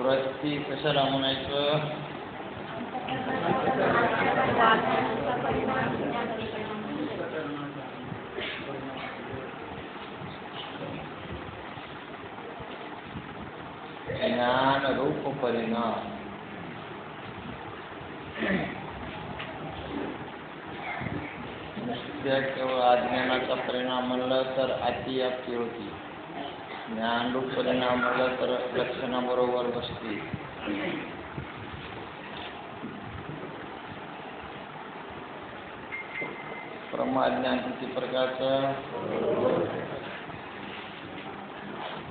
व्रती कशाला म्हणायचं? ज्ञान रूप परिणाम. नुसत्या केवळ अज्ञानाचा परिणाम म्हणलं तर अतिव्याप्ती होती. ज्ञान रूप परिणाम म्हणलं तर लक्षणाबरोबर बसते. ब्रह्मज्ञान किती प्रकारचं?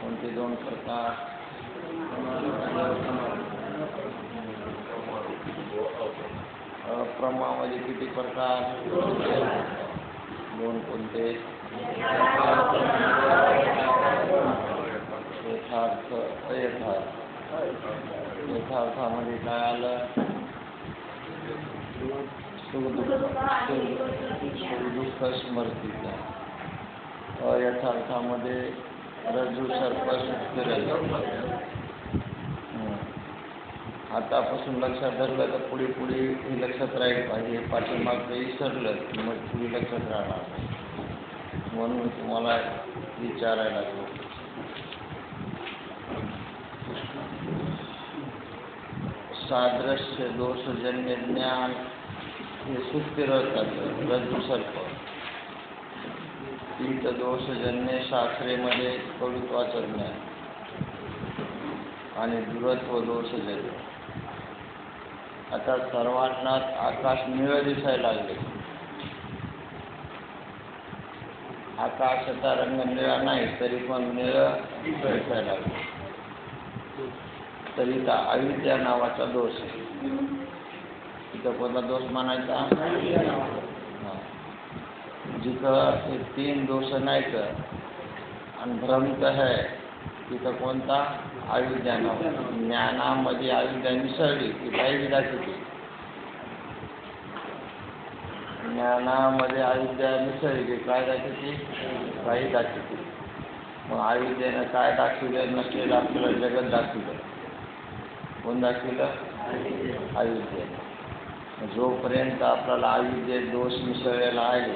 कोणते दोन प्रकार? अप्रमा किती प्रकार? दोन कोणते? यथार्थ अयथार्थ. यथार्थामध्ये काय आलं? सुख स्मृतीचा. अयथार्थामध्ये रज्जू सर्प सुख. आतापासून लक्षात धरलं तर पुढे हे लक्षात राहील पाहिजे. पाठीमागचं विसरलं की मग पुढे लक्षात राहणार. म्हणून तुम्हाला विचारायला लागलो. सादृश्य दोषजन्य ज्ञान हे सुस्थिर असतात. रज्जू सर्प. तीत दोषजन्य शास्त्रेमध्ये कवुत्वाचं ज्ञान आणि दुरत्व दोषजन्य. आता सर्वांनाच आकाश निळं दिसायला लागले. आकाशाचा रंग निळा नाही तरी पण निळं दिसायला लागले. तरी त्या अविद्या नावाचा दोष आहे. तिथं कोणता दोष मानायचा? जिथं हे तीन दोष नाहीत आणि भ्रमित आहे तिथं कोणता? अविद्या नावाचा. ज्ञानामध्ये अविद्या मिसळली की काही दाखवते. ज्ञानामध्ये अविद्या मिसळली की काय दाखवते? काही दाखवते. मग अविद्येनं काय दाखवलं? नसलेलं आपल्याला जगत दाखवलं. कोण दाखवलं? अविद्येनं. जोपर्यंत आपल्याला अविद्येत दोष मिसळलेला आहे,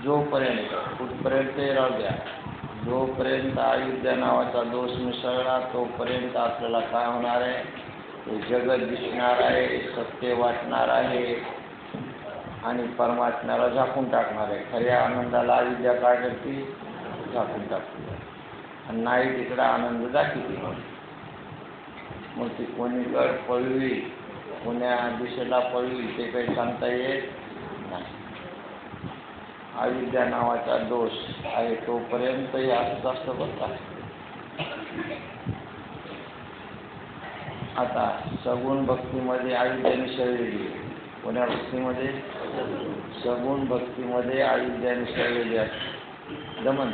जोपर्यंत कुठपर्यंत राहू द्या, जोपर्यंत अविद्या नावाचा दोष मिसळला तोपर्यंत आपल्याला काय होणार आहे? ते जगत दिसणार आहे, सत्य वाटणार आहे आणि परमात्म्याला झाकून टाकणार आहे. खऱ्या आनंदाला अविद्या काय करते? झाकून टाकते. आणि नाही तिकडं आनंद दाखवते. मग ती कोणीकडे पळवी, कोण्या दिशेला पळवी ते काही सांगता येत नाही. अविद्या नावाचा दोष आहे तोपर्यंत हे असंच असतं बघा. आता सगुण भक्तीमध्ये अविद्या मिसळलेली. कोण्या भक्तीमध्ये? सगुण भक्तीमध्ये अविद्या मिसळलेली असते. दमन.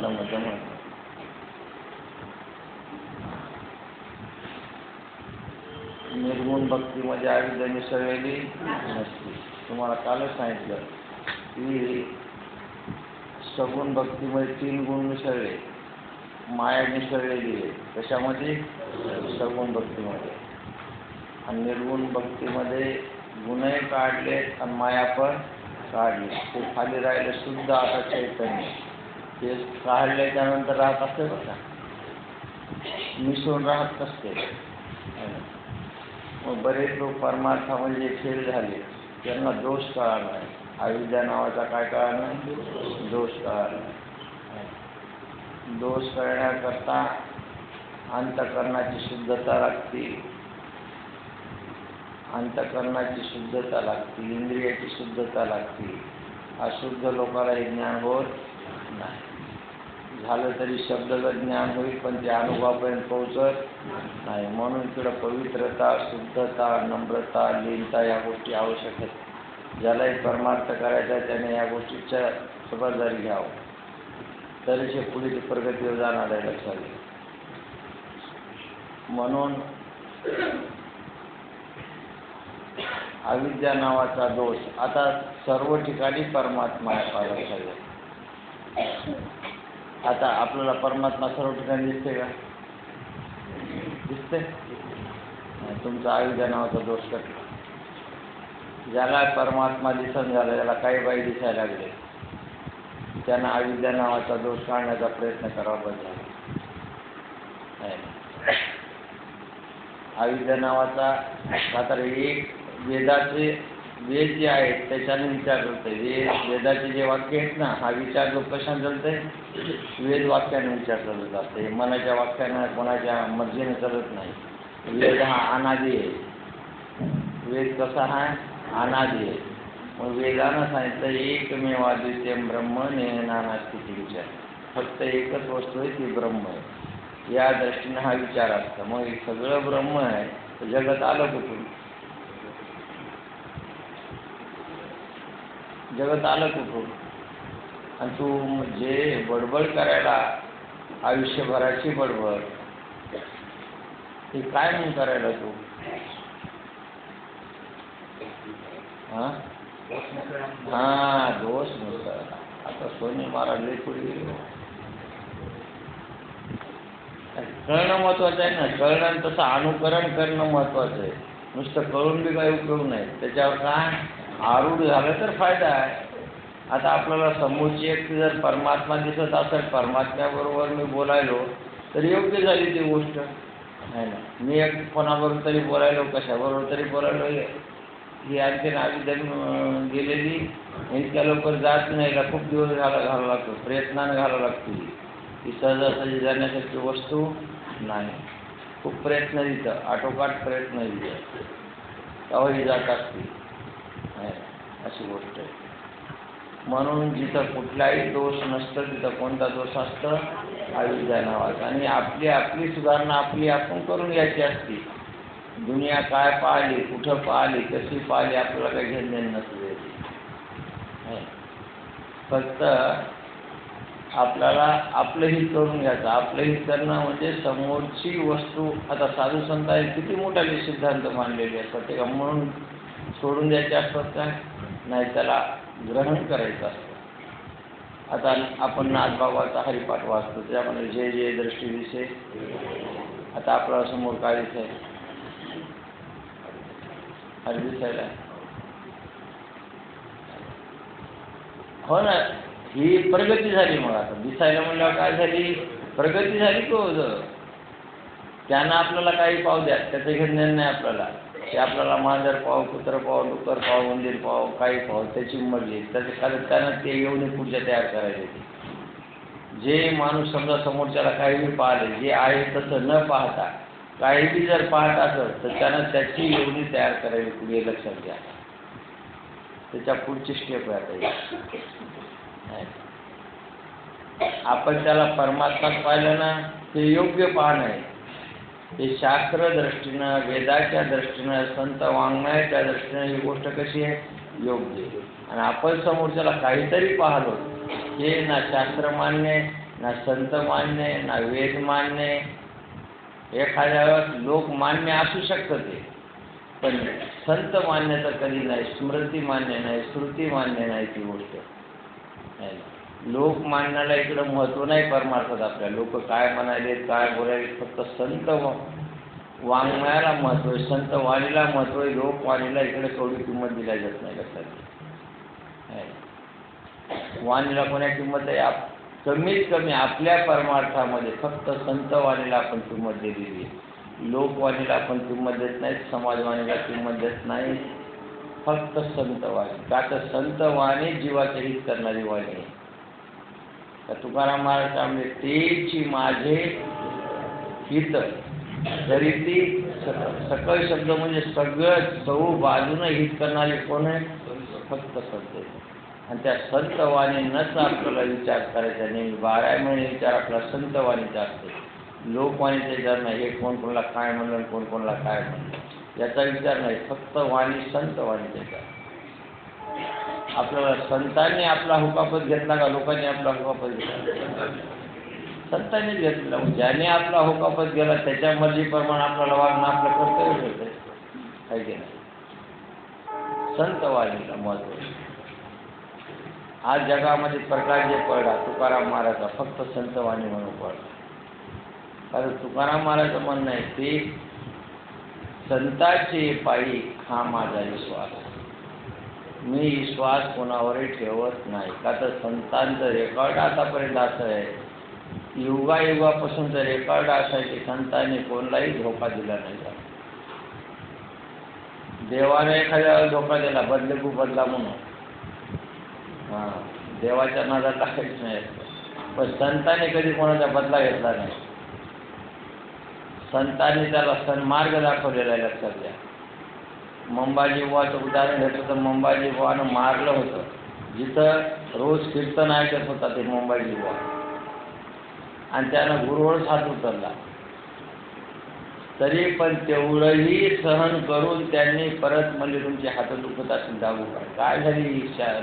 निर्गुण भक्तीमध्ये अविद्या मिसळलेली नसते. तुम्हाला कालच सांगितलं की सगुण भक्तीमध्ये 3 गुण मिसळले, माया मिसळलेली आहे. कशामध्ये? सगुण भक्तीमध्ये. आणि निर्गुण भक्तीमध्ये गुणही काढले आणि माया पण काढली. ते खाली राहिले शुद्ध आता चैतन्य. ते काढले त्यानंतर राहत असते बघा, मिसळून राहत नसते. मग बरेच लोक परमार्थामध्ये फेल झाले, त्यांना दोष कळाला नाही. अविद्या नावाचा काय कळाला नाही? दोष कळाला नाही. दोष कळण्याकरता अंतःकरणाची शुद्धता लागते, अंतःकरणाची शुद्धता लागते, इंद्रियाची शुद्धता लागते. अशुद्ध लोकांना हे ज्ञान होत नाही. झालं तरी शब्दगत ज्ञान होईल, पण ते अनुभवापर्यंत पोहोचत नाही. म्हणून इकडं पवित्रता, शुद्धता, नम्रता, लीनता या गोष्टी आवश्यक आहेत. ज्यालाही परमार्थ करायचा त्याने या गोष्टीच्या खबरदारी घ्यावं, तरीच पुढे प्रगतीवर जाणार आहे, लक्षात घ्या. म्हणून अविद्या नावाचा दोष आता सर्व ठिकाणी परमात्मा आहे. आता आपल्याला परमात्मा सर्व ठिकाणी दिसते का? दिसते? तुमचा अविद्या नावाचा दोष कटला. ज्याला परमात्मा दिसन झाला, ज्याला काही बाई दिसायला लागले, त्यांना अविद्या नावाचा दोष काढण्याचा प्रयत्न करावा बदला. अविद्या नावाचा आता एक वेदाचे वेद जे आहेत त्याच्याने विचार करते. वेदाचे जे वाक्य आहेत ना, हा विचार जो कशाने चालतंय? वेद वाक्याने विचार करत असते. मनाच्या वाक्यानं कोणाच्या मर्जीने करत नाही. वेद हा अनादी आहे. वेद कसा आहे? अनादी आहे. मग वेदानं सांगितलं एकमेवाद्वितीयं ब्रह्म नानास्ति विचार. फक्त एकच वस्तू आहे, ती ब्रह्म आहे. या दृष्टीनं हा विचार असतो. मग हे सगळं ब्रह्म आहे, तर जगत आलं कुठून? जगत आलं कुठून? आणि तू जे बडबड करायला आयुष्यभराची बडबड, हे काय म्हणून करायला तू? हां, दोष नसतं. आता सोनी महाराज लई पुढे गेले. कळणं महत्त्वाचं आहे ना. कळणं तसं अनुकरण करणं महत्त्वाचं आहे. नुसतं कळून बी काही उपयोग नाही. त्याच्यावर काय आरूढ झालं तर फायदा आहे. आता आपल्याला समोरची व्यक्ती जर परमात्मा दिसत असेल, परमात्म्याबरोबर मी बोलायलो तर योग्य झाली ती गोष्ट आहे ना. मी एक कोणाबरोबर तरी बोलायलो, कशाबरोबर तरी बोलायलो, ही आणखीन अविद्या गेलेली इतक्या लवकर जात नाही. खूप दिवस घालावं लागतो, प्रयत्नानं घालावं लागते. ही सहजासहजी जाण्यासारखी वस्तू नाही. खूप प्रयत्न दिलं, आटोकाट प्रयत्न दिले, तेव्हाही जात असते. अशी गोष्ट आहे. म्हणून जिथं कुठलाही दोष नसतं तिथं कोणता दोष असतं? अविद्या नावाचा. आणि आपली सुधारणा आपण करून घ्यायची असते. दुनिया काय पाहिली, कुठं पाहिली, कशी पाहिली, आपल्याला काही घेणं नसते. फक्त आपल्याला आपलंही करून घ्यायचं. आपलंही करणं म्हणजे समोरची वस्तू. आता साधू संतांनी किती मोठाले सिद्धांत मांडलेले असतात, ते म्हणून सोडून द्यायचे असतात काय? नाही, त्याला ग्रहण करायचं असतं. आता आपण नाथबाबाचा हरिपाठ वाचतो, त्यामध्ये जे जे दृष्टी दिसे. आता आपल्या समोर काय दिसाय? हरी दिसायला. हो ना, ही प्रगती झाली. मग आता दिसायला म्हणल्यावर काय झाली? प्रगती झाली. तो त्यानं आपल्याला काही पाहू द्या, त्याचं घेणं नाही आपल्याला. ते आपल्याला मांजर पाव, कुत्र पाव, डुकर पाव, मंदिर पाव, काही पाव, त्याची मर्जी. त्यानं ते येऊन पुढच्या तयार करायचे. जे माणूस समजा समोरच्याला काही पाहिले, जे आहे तसं न पाहता काही बी जर पाहत असेल तर त्यानं त्याची योनी तयार करावी. पुढे लक्षात घ्या, त्याच्या पुढची स्टेप आहे. आपण त्याला परमात्मात पाहिलं ना, ते योग्य पाहणं आहे. हे शास्त्र दृष्टीनं, वेदाच्या दृष्टीनं, संत वाङ्मयाच्या दृष्टीनं ही गोष्ट कशी आहे? योग्य. आणि आपण समोरच्याला काहीतरी पाहलो, हे ना शास्त्र मान्य, ना संत मान्य, ना वेद मान्य. एखाद्या वेळेस लोक मान्य असू शकतं ते, पण संत मान्य तर कधी नाही, स्मृती मान्य नाही, श्रुती मान्य नाही ती गोष्ट. लोक मानण्याला इकडं महत्त्व नाही परमार्थात. आपल्या लोक काय म्हणाले काय बोलायले, फक्त संत वाङ्मयाला महत्त्व आहे, संत वाणीला महत्त्व आहे. लोकवाणीला इकडे थोडी किंमत दिल्या जात नाही. लक्षात वाणीला कोणा किंमत आहे? कमीत कमी आपल्या परमार्थामध्ये फक्त संत वाणीला आपण किंमत दिलेली आहे. लोकवाणीला आपण किंमत देत नाही, समाजवाणीला किंमत देत नाही, फक्त संत वाणी. का तर संत वाणी जीवाचे हित करणारी वाणी आहे. तर तुकाराम महाराज तेची माझे हित तरी ती सकळ शब्द म्हणजे सगळं चहू बाजूनं हित करणारे कोण आहे? फक्त संत. आणि त्या संत वाणीनंच आपल्याला विचार करायचा नेहमी. 12 महिने विचार आपला संत वाणीचा असतो. लोकवाणीचा विचार नाही, हे कोण कोणाला काय म्हणलं, कोण कोणाला काय म्हणलं याचा विचार नाही, फक्त वाणी संत वाणीचा विचार. आपल्याला संतांनी आपला हुकापत घेतला का लोकांनी आपला हुकापत घेतला? संतांनीच घेतला. ज्याने आपला हुकापत गेला त्याच्या मर्जीप्रमाणे आपल्याला वागणं आपलं कर्तव्य होतं आहे की नाही? संत वाणीला महत्त्व. आज जगामध्ये प्रकाश जे पडला तुकाराम महाराजचा फक्त संत वाणी म्हणून पडला. कारण तुकाराम महाराजचं म्हणणं आहे ते संताचे पायी हा माझा विश्वास, मी विश्वास कोणावरही ठेवत नाही. का तर संतांचं रेकॉर्ड आतापर्यंत असं आहे, युगायुगापासूनचं रेकॉर्ड असं आहे की संतांनी कोणालाही धोका दिला नाही. देवाने एखाद्याला धोका दिला, बदले बदला म्हणून, हां, देवाच्या नादाला काहीच नाही. पण संतांनी कधी कोणाचा बदला घेतला नाही. संतांनी त्याला सन्मार्ग दाखवलेला आहे. लक्षात घ्या. मंबाजी बुवाचं उदाहरण घेतलं तर मंबाजी बुवानं मारलं होतं. जिथं रोज कीर्तन ऐकत होता ते मंबाजी बुवा, आणि त्यानं गुरुवरच हात उचलला, तरी पण तेवढंही सहन करून त्यांनी परत म्हणजे तुमचे हात दुखत असेल जाऊ काय झाली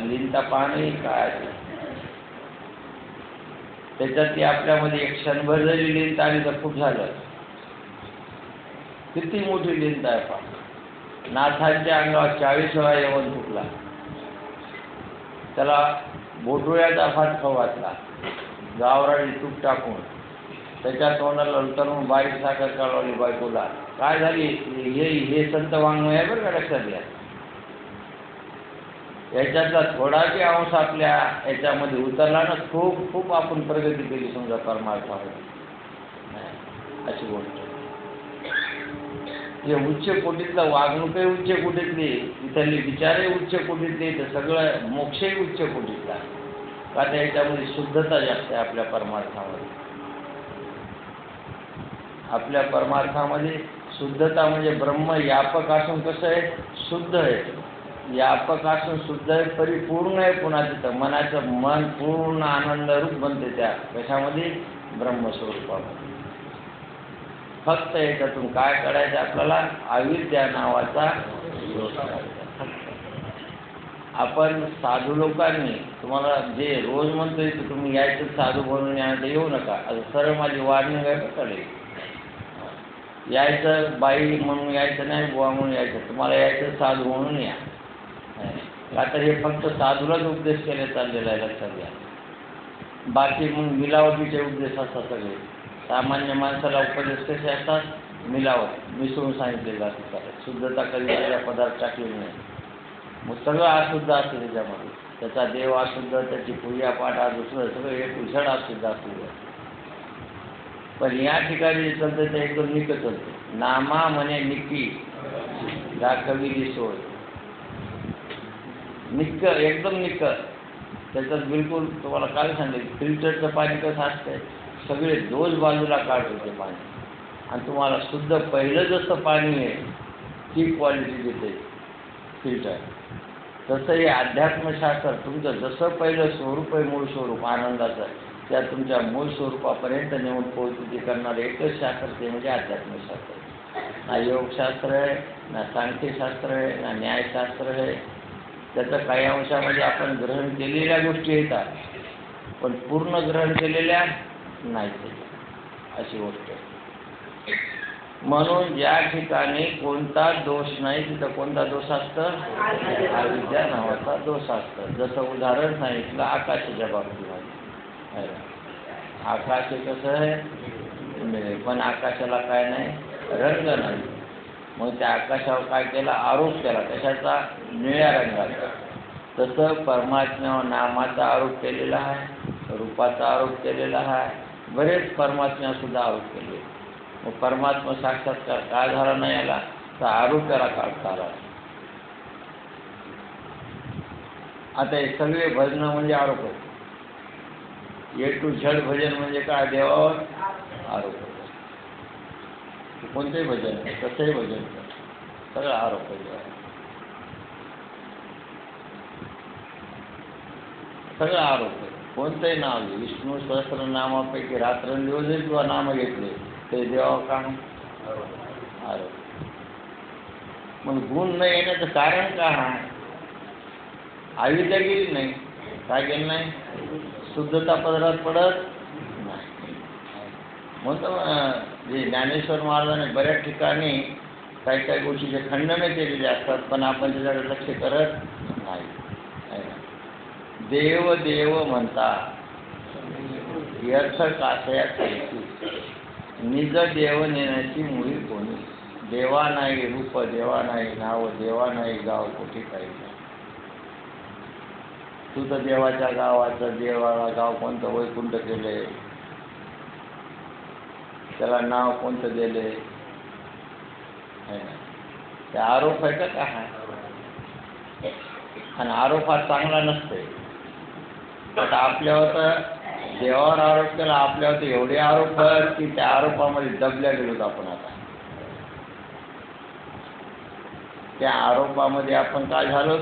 लिंता पाणी काय त्याच्यात ती आपल्यामध्ये एक क्षणभर जरी लिंत आली तर खूप झालं. किती मोठी लिंत आहे पा. नाथांच्या अंगावर 40 वेळा यवन फुटला, त्याला बोटुळ्याचा भात खाऊ घातला, गावराळी तूप टाकून त्याच्या तोंडाला उतरून बारीक साखर काढवली बायकोला. काय झाली? हे संत वाङ्मय आहे बरं का, लक्षात घ्या. याच्यातला थोडा बी अंश आपल्या याच्यामध्ये उतरला ना, खूप खूप आपण प्रगती केली समजा परमार्थामध्ये. अशी गोष्ट. हे उच्च कोटीतलं वागणूकही उच्च कोटीतली, इथले विचारही उच्च कोटीतले, तर सगळं मोक्षही उच्च कोटीतला. का तर याच्यामध्ये शुद्धता जास्त आहे आपल्या परमार्थामध्ये. आपल्या परमार्थामध्ये शुद्धता म्हणजे ब्रह्म यापक असून कसं आहे? शुद्ध आहे. यापक असून शुद्ध आहे, परिपूर्ण आहे. पुन्हा तिथं मनाचं मन पूर्ण आनंदरूप बनते त्या कशामध्ये? ब्रह्मस्वरूपामध्ये. फक्त याच्यातून काय करायचं आपल्याला? अविद्या नावाचा दोष करायचा. आपण साधू लोकांनी तुम्हाला जे रोज म्हणतोय की तुम्ही यायचं साधू म्हणून यायचं येऊ नका, असं सरळ माझी वार्निंग आहे का कळेल. यायचं बाई म्हणून यायचं नाही, बुवा म्हणून यायचं, तुम्हाला यायचं साधू म्हणून या. का तर हे फक्त साधूलाच उपदेश केले चाललेला आहे. लक्षात घ्या. बाकी मग मिलावटीचे उपदेश असतात सगळे. सामान्य माणसाला उपदेश कसे असतात? मिलावट, मिसळून सांगितलेलं असतं. शुद्धता कधी त्याच्या पदार्थ टाकलेले नाही. मग सगळं अशुद्ध असतं त्याच्यामध्ये. त्याचा देव अशुद्ध, त्याची पूजापाठ दुसरं सगळं एक उझड अशुद्ध असतं. पण या ठिकाणी चालतं ते एकदम निक चालतं. नामा म्हणे निकी दाखवी दिसोय. निक्क, एकदम निक्क. त्याच्यात बिलकुल तुम्हाला काय सांगितलं, फिल्टरचं पाणी कसं असतंय, सगळे दोष बाजूला काढतो ते पाणी, आणि तुम्हाला शुद्ध पहिलं जसं पाणी आहे ती क्वालिटी देते फिल्टर. तसं हे अध्यात्मशास्त्र तुमचं जसं पहिलं स्वरूप आहे, मूळ स्वरूप आनंदाचं, त्या तुमच्या मूळ स्वरूपापर्यंत नेऊन पोहोचती करणारं एकच शास्त्र ते म्हणजे अध्यात्मशास्त्र. ना योगशास्त्र आहे, ना सांख्यशास्त्र आहे, ना न्यायशास्त्र आहे. त्याचं काही अंशामध्ये आपण ग्रहण केलेल्या गोष्टी येतात, पण पूर्ण ग्रहण केलेल्या नाही. अशी गोष्ट. म्हणून ज्या ठिकाणी कोणता दोष नाही तिथं कोणता दोष असतं? अविद्या नावाचा दोष असतं. जसं उदाहरण सांगितलं आकाशाच्या बाबतीमध्ये. आकाश कसं आहे, पण आकाशाला काय नाही, रंग नाही. मग त्या आकाशावर काय केला, आरोप केला कशाचा, निळ्या रंगाचा. तसं परमात्म्यावर नामाचा आरोप केलेला आहे, रूपाचा आरोप केलेला आहे, बरेच परमात्म्यासुद्धा आरोप केले. मग परमात्मा साक्षात्कार काय झाला नाही याला, तर आरोप त्याला काढता आला. आता हे सगळे भजनं म्हणजे आरोप होते. ए टू झेड भजन म्हणजे काय, देवावर आरोप होतो. कोणतेही भजन नाही, कसंही भजन कर, सगळं आरोप आहे, सगळं आरोप आहे. कोणतंही नाव घे, विष्णू सहस्रनामापैकी रात्रंदिवस जरी किंवा नाम घेतले ते देवावर काम आरोप. मग गुण न येण्याचं कारण काय आहे? अविद्या गेली नाही, काय गेलं नाही, शुद्धता पदरात पडत नाही. म्हणतो जे ज्ञानेश्वर महाराजांनी बऱ्याच ठिकाणी काही काही गोष्टीचे खंडनं केलेले असतात, पण आपण त्याच्याकडे लक्ष करत नाही. देव देव म्हणता व्यर्थ कासया करीती, निज देव नेण्याची मुळी कोणी. देवा नाही रूप, देवा नाही नाव, देवा नाही गाव, कुठे काही नाही. तू तर देवाच्या गावाचं, देवाला गाव कोणतं वैकुंठ केले, त्याला नाव कोणतं दिले, ते आरोप आहे का काय? आणि आरोप हा चांगला नसतोय. आता आपल्यावर तर देवावर आरोप केला, आपल्यावर तर एवढे आरोप आहेत की त्या आरोपामध्ये दबल्या गेलोत आपण. आता त्या आरोपामध्ये आपण काय झालो,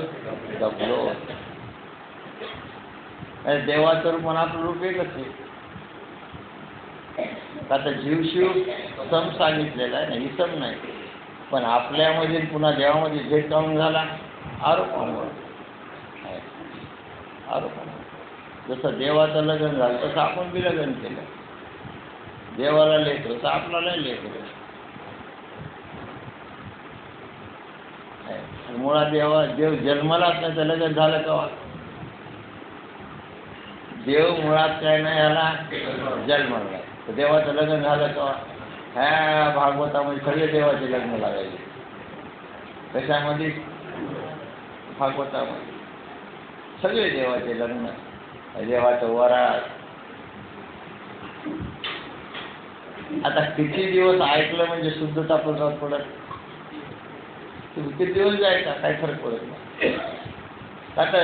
दबलो. देवाचं रूप म्हणा आपलं रूप एकच आहे. आता जीवशिव सम सांगितलेला आहे ना, इसम नाही. पण आपल्यामध्ये पुन्हा देवामध्ये भेद काऊन झाला, आरोपामुळे. आरोपामुळे. जसं देवाचं लग्न झालं तसं आपण बी लग्न केलं. देवाला लेकरं तर आपल्याला लेकरं. मुळात देव जन्मालाच नाही तर लग्न झालं केव्हा? देव मुळात काय नाही याला जन्माला, तर देवाचं लग्न झालं केव्हा? ह्या भागवतामध्ये सगळे देवाचे लग्न लागायचे. कशामध्ये? भागवतामध्ये सगळे देवाचे लग्न, देवाचं वरात. आता किती दिवस ऐकलं म्हणजे शुद्धता पदरात पडत, किती दिवस जायचा काही फरक पडत नाही. आता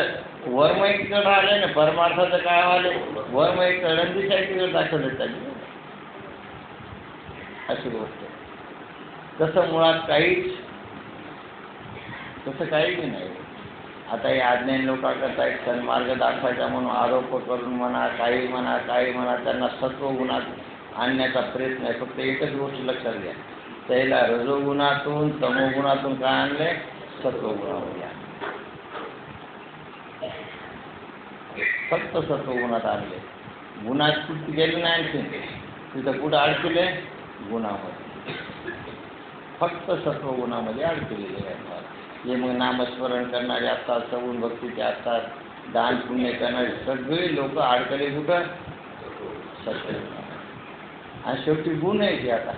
वर्मयिककडे आले ना, परमार्थाचं काय आले, वर्मयिककडे रंगीशाहीकडे दाखवलं त्यांनी. अशी गोष्ट. तसं मुळात तसं काहीच नाही. आता हे अज्ञानी लोकांकरता एक सन्मार्ग दाखवायचा म्हणून आरोप करून म्हणा, काही म्हणा, त्यांना सत्वगुणात आणण्याचा प्रयत्न आहे. फक्त एकच गोष्ट लक्षात घ्या, त्याला रजोगुणातून तमोगुणातून काय आणले, सत्वगुणामध्ये आणले. फक्त सत्वगुणात आणले. गुणात कुठे गेले नाही, आणखी तिथं कुठं अडकले, गुणामध्ये. फक्त सत्वगुणामध्ये अडकलेले असतात. हे मग नामस्मरण करणारे असतात, सगुण भक्तीचे असतात, दान पुण्य करणारे सगळे लोक अडकले कुठं, सत्वगुणामध्ये. आणि शेवटी गुण आहे की आता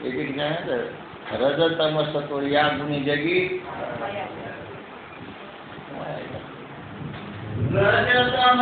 एक काय रजतम सत्व या गुणी जगी रजतम